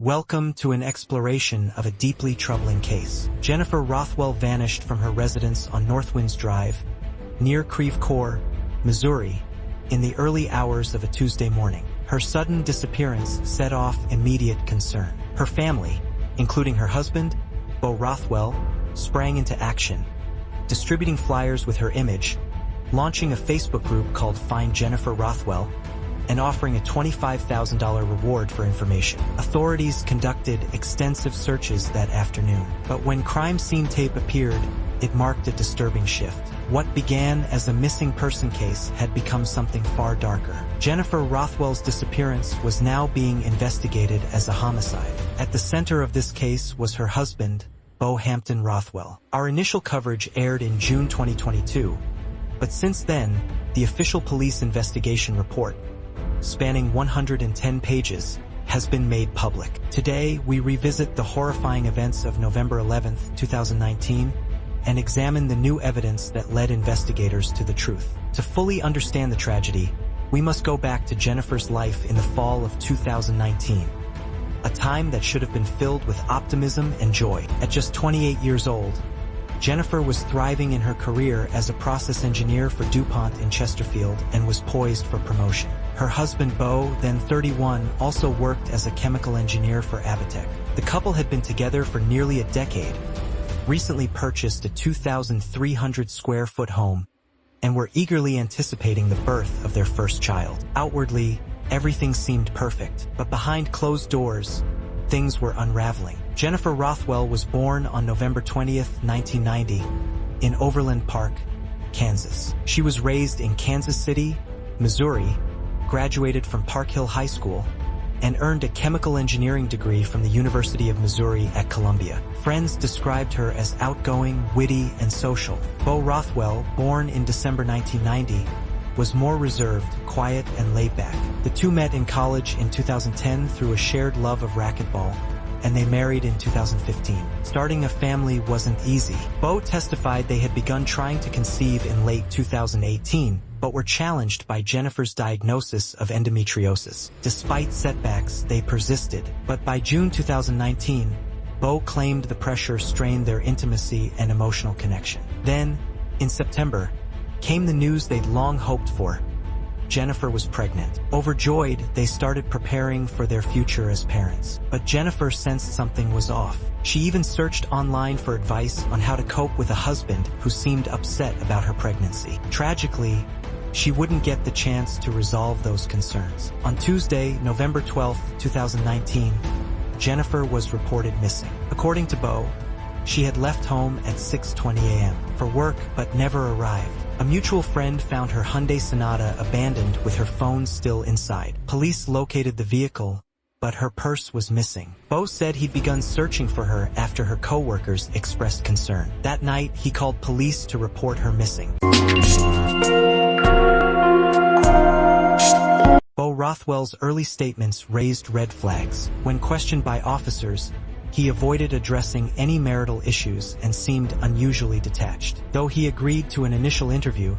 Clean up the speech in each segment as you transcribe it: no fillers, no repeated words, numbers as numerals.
Welcome to an exploration of a deeply troubling case. Jennifer Rothwell vanished from her residence on Northwinds Drive, near Creve Coeur, Missouri, in the early hours of a Tuesday morning. Her sudden disappearance set off immediate concern. Her family, including her husband, Beau Rothwell, sprang into action, distributing flyers with her image, launching a Facebook group called Find Jennifer Rothwell, and offering a $25,000 reward for information. Authorities conducted extensive searches that afternoon, but when crime scene tape appeared, it marked a disturbing shift. What began as a missing person case had become something far darker. Jennifer Rothwell's disappearance was now being investigated as a homicide. At the center of this case was her husband, Beau Rothwell. Our initial coverage aired in June 2022, but since then, the official police investigation report, spanning 110 pages, has been made public. Today, we revisit the horrifying events of November 11, 2019, and examine the new evidence that led investigators to the truth. To fully understand the tragedy, we must go back to Jennifer's life in the fall of 2019, a time that should have been filled with optimism and joy. At just 28 years old, Jennifer was thriving in her career as a process engineer for DuPont in Chesterfield and was poised for promotion. Her husband Beau, then 31, also worked as a chemical engineer for Avatec. The couple had been together for nearly a decade, recently purchased a 2,300 square foot home, and were eagerly anticipating the birth of their first child. Outwardly, everything seemed perfect, but behind closed doors, things were unraveling. Jennifer Rothwell was born on November 20, 1990, in Overland Park, Kansas. She was raised in Kansas City, Missouri, graduated from Park Hill High School, and earned a chemical engineering degree from the University of Missouri at Columbia. Friends described her as outgoing, witty, and social. Beau Rothwell, born in December 1990, was more reserved, quiet, and laid-back. The two met in college in 2010 through a shared love of racquetball, and they married in 2015. Starting a family wasn't easy. Beau testified they had begun trying to conceive in late 2018, but were challenged by Jennifer's diagnosis of endometriosis. Despite setbacks, they persisted. But by June 2019, Beau claimed the pressure strained their intimacy and emotional connection. Then, in September, came the news they'd long hoped for. Jennifer was pregnant. Overjoyed, they started preparing for their future as parents. But Jennifer sensed something was off. She even searched online for advice on how to cope with a husband who seemed upset about her pregnancy. Tragically, she wouldn't get the chance to resolve those concerns. On Tuesday, November 12, 2019, Jennifer was reported missing. According to Beau, she had left home at 6:20 a.m. for work but never arrived. A mutual friend found her Hyundai Sonata abandoned with her phone still inside. Police located the vehicle, but her purse was missing. Beau said he'd begun searching for her after her co-workers expressed concern. That night, he called police to report her missing. Beau Rothwell's early statements raised red flags. When questioned by officers, he avoided addressing any marital issues and seemed unusually detached. Though he agreed to an initial interview,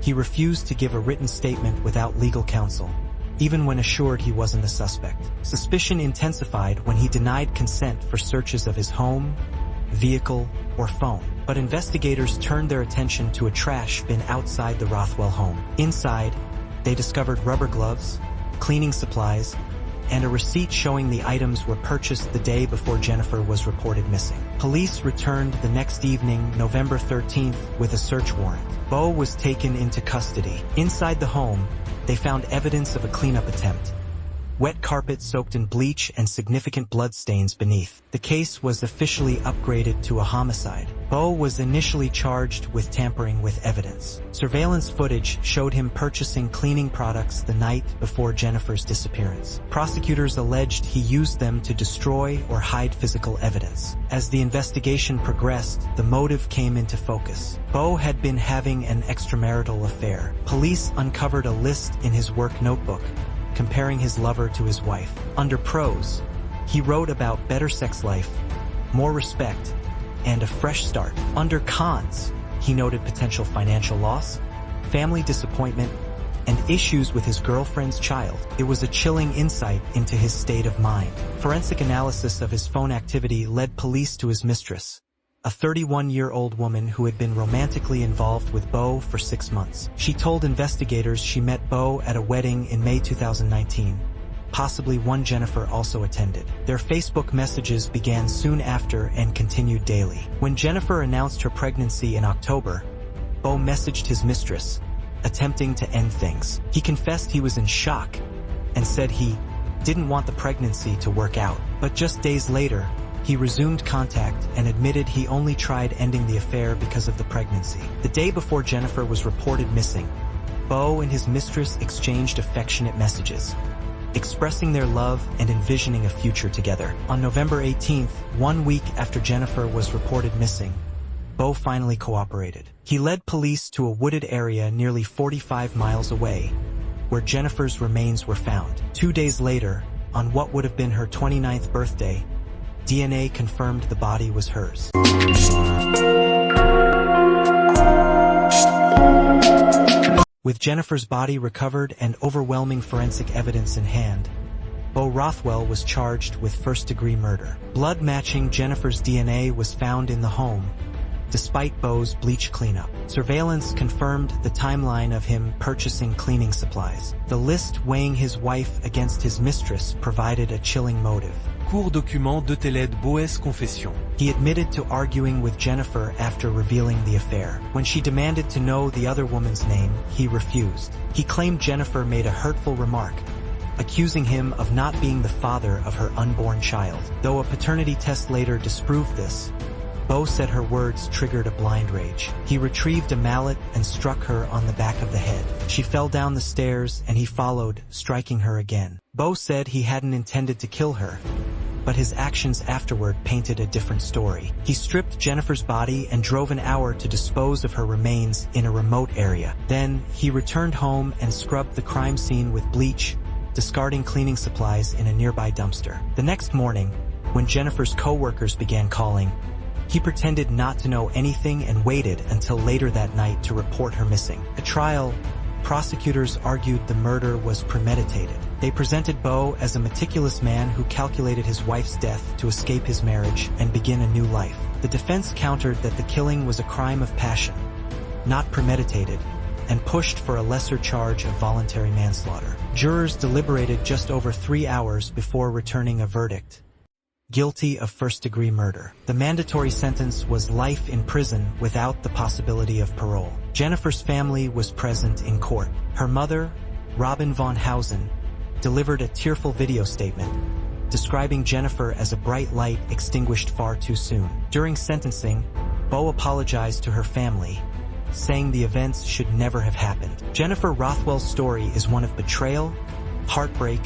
he refused to give a written statement without legal counsel, even when assured he wasn't the suspect. Suspicion intensified when he denied consent for searches of his home, vehicle, or phone. But investigators turned their attention to a trash bin outside the Rothwell home. Inside, they discovered rubber gloves, cleaning supplies, and a receipt showing the items were purchased the day before Jennifer was reported missing. Police returned the next evening, November 13th, with a search warrant. Beau was taken into custody. Inside the home, they found evidence of a cleanup attempt: wet carpet soaked in bleach and significant blood stains beneath. The case was officially upgraded to a homicide. Beau was initially charged with tampering with evidence. Surveillance footage showed him purchasing cleaning products the night before Jennifer's disappearance. Prosecutors alleged he used them to destroy or hide physical evidence. As the investigation progressed, the motive came into focus. Beau had been having an extramarital affair. Police uncovered a list in his work notebook comparing his lover to his wife. Under pros, he wrote about better sex life, more respect, and a fresh start. Under cons, he noted potential financial loss, family disappointment, and issues with his girlfriend's child. It was a chilling insight into his state of mind. Forensic analysis of his phone activity led police to his mistress, a 31-year-old woman who had been romantically involved with Beau for 6 months. She told investigators she met Beau at a wedding in May 2019. Possibly one Jennifer also attended. Their Facebook messages began soon after and continued daily. When Jennifer announced her pregnancy in October, Beau messaged his mistress, attempting to end things. He confessed he was in shock and said he didn't want the pregnancy to work out. But just days later, he resumed contact and admitted he only tried ending the affair because of the pregnancy. The day before Jennifer was reported missing, Beau and his mistress exchanged affectionate messages, expressing their love and envisioning a future together. On November 18th, 1 week after Jennifer was reported missing, Beau finally cooperated. He led police to a wooded area nearly 45 miles away, where Jennifer's remains were found. 2 days later, on what would have been her 29th birthday, DNA confirmed the body was hers. With Jennifer's body recovered and overwhelming forensic evidence in hand, Beau Rothwell was charged with first-degree murder. Blood matching Jennifer's DNA was found in the home, despite Beau's bleach cleanup. Surveillance confirmed the timeline of him purchasing cleaning supplies. The list weighing his wife against his mistress provided a chilling motive. Court document de Télède Beau's confession. He admitted to arguing with Jennifer after revealing the affair. When she demanded to know the other woman's name, he refused. He claimed Jennifer made a hurtful remark, accusing him of not being the father of her unborn child. Though a paternity test later disproved this, Beau said her words triggered a blind rage. He retrieved a mallet and struck her on the back of the head. She fell down the stairs and he followed, striking her again. Beau said he hadn't intended to kill her, but his actions afterward painted a different story. He stripped Jennifer's body and drove an hour to dispose of her remains in a remote area. Then, he returned home and scrubbed the crime scene with bleach, discarding cleaning supplies in a nearby dumpster. The next morning, when Jennifer's co-workers began calling, he pretended not to know anything and waited until later that night to report her missing. At trial, prosecutors argued the murder was premeditated. They presented Beau as a meticulous man who calculated his wife's death to escape his marriage and begin a new life. The defense countered that the killing was a crime of passion, not premeditated, and pushed for a lesser charge of voluntary manslaughter. Jurors deliberated just over 3 hours before returning a verdict: guilty of first-degree murder. The mandatory sentence was life in prison without the possibility of parole. Jennifer's family was present in court. Her mother, Robin von Hausen, delivered a tearful video statement, describing Jennifer as a bright light extinguished far too soon. During sentencing, Beau apologized to her family, saying the events should never have happened. Jennifer Rothwell's story is one of betrayal, heartbreak,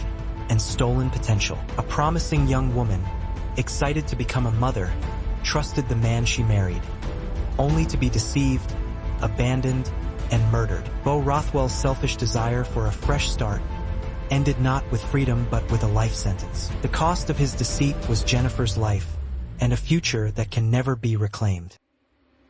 and stolen potential. A promising young woman, excited to become a mother, trusted the man she married, only to be deceived, abandoned, and murdered. Beau Rothwell's selfish desire for a fresh start ended not with freedom but with a life sentence. The cost of his deceit was Jennifer's life, and a future that can never be reclaimed.